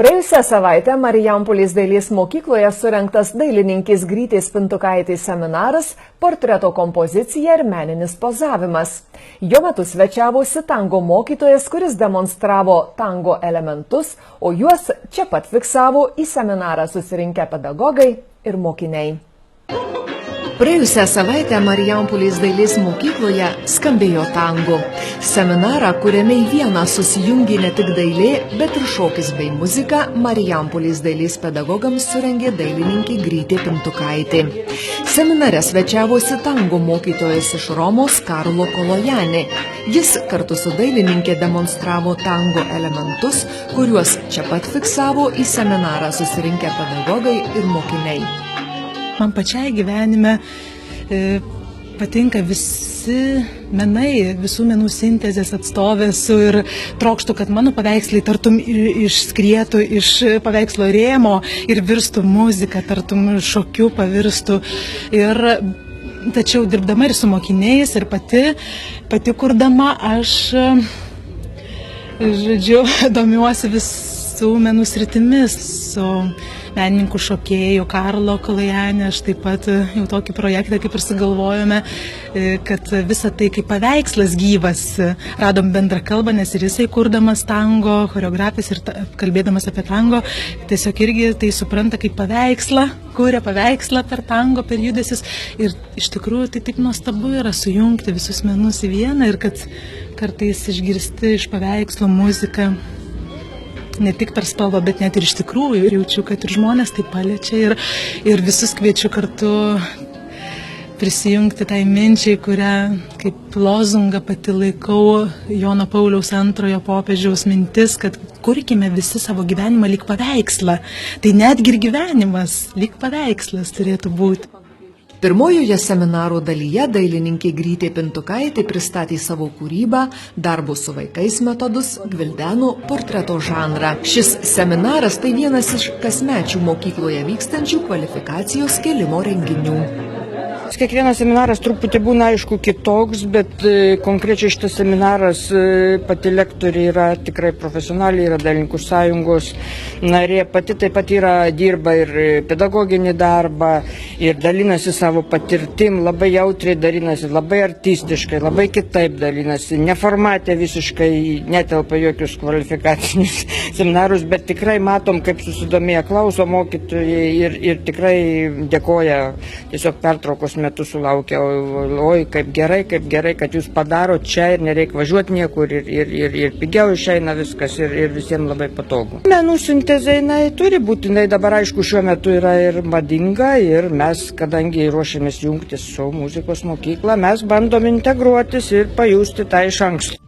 Praėjusią savaitę Marijampolės dailės mokykloje surengtas dailininkės Grytės Pintukaitės seminaras "Portreto kompozicija ir meninis pozavimas". Jo metu svečiavosi tango mokytojas, kuris demonstravo tango elementus, o juos čia pat fiksavo į seminarą susirinkę pedagogai ir mokiniai. Praėjusią savaitę Marijampolės dailės mokykloje skambėjo tango. Seminarą, kuriame į vieną susijungė ne tik dailė, bet ir šokis bei muzika, Marijampolės dailės pedagogams surengė dailininkė Grytė Pintukaitė. Seminare svečiavosi tango mokytojas iš Romos Karlo Kolojanė. Jis kartu su dailininkė demonstravo tango elementus, kuriuos čia pat fiksavo į seminarą susirinkę pedagogai ir mokiniai. Man pačiai gyvenime patinka visi menai, visų menų sintezės atstovė esu ir trokštu, kad mano paveikslai tartum išskrietų iš paveikslo rėmo ir virstų muzika, tartum šokiu pavirstų. Tačiau dirbdama ir su mokiniais ir pati kurdama, aš domiuosi visų menų sritimis su menininkų šokėjų Karlo Kolojanė. Aš taip pat jau tokį projektą kaip ir sugalvojome, kad visą tai kaip paveikslas gyvas. Radom bendrą kalbą, nes ir jisai kurdamas tango, choreografijas ir kalbėdamas apie tango, tiesiog irgi tai supranta kaip paveikslą, kuria paveikslą per tango, per judesius. Ir iš tikrųjų tai taip nuostabu yra sujungti visus menus į vieną ir kad kartais išgirsti iš paveikslo muziką. Ne tik per spalvą, bet net ir iš tikrųjų. Ir jaučiu, kad ir žmonės tai paliečia ir visus kviečiu kartu prisijungti tai minčiai, kurią kaip lozungą pati laikau Jono Pauliaus II popiežiaus mintis, kad kurkime visi savo gyvenimą lyg paveikslą. Tai netgi ir gyvenimas lyg paveikslas turėtų būti. Pirmojoje seminaro dalyje dailininkė Grytė Pintukaitė pristatė savo kūrybą, darbo su vaikais metodus, gvildeno portreto žanrą. Šis seminaras tai vienas iš kasmečių mokykloje vykstančių kvalifikacijos kėlimo renginių. Kiekvienas seminaras truputį būna aišku kitoks, bet konkrečiai šitas seminaras pati lektorė yra tikrai profesionaliai, yra dailininkų sąjungos narė, pati taip pat dirba ir pedagoginį darbą ir dalinasi savo patirtim, labai jautriai dalinasi, labai artistiškai, labai kitaip dalinasi, neformatė visiškai netelpa jokius kvalifikacinius seminarus, bet tikrai matom, kaip susidomėję klauso mokytojai ir tikrai dėkoja, tiesiog pertraukos metu sulaukia, oi, kaip gerai, kad jūs padaro čia ir nereikia važiuoti niekur ir pigiau išeina viskas ir visiems labai patogu. Menų sintezė turi būti, dabar aišku šiuo metu yra ir madinga ir mes, kadangi ruošiamės jungtis su muzikos mokykla, mes bandom integruotis ir pajusti tą iš anksto.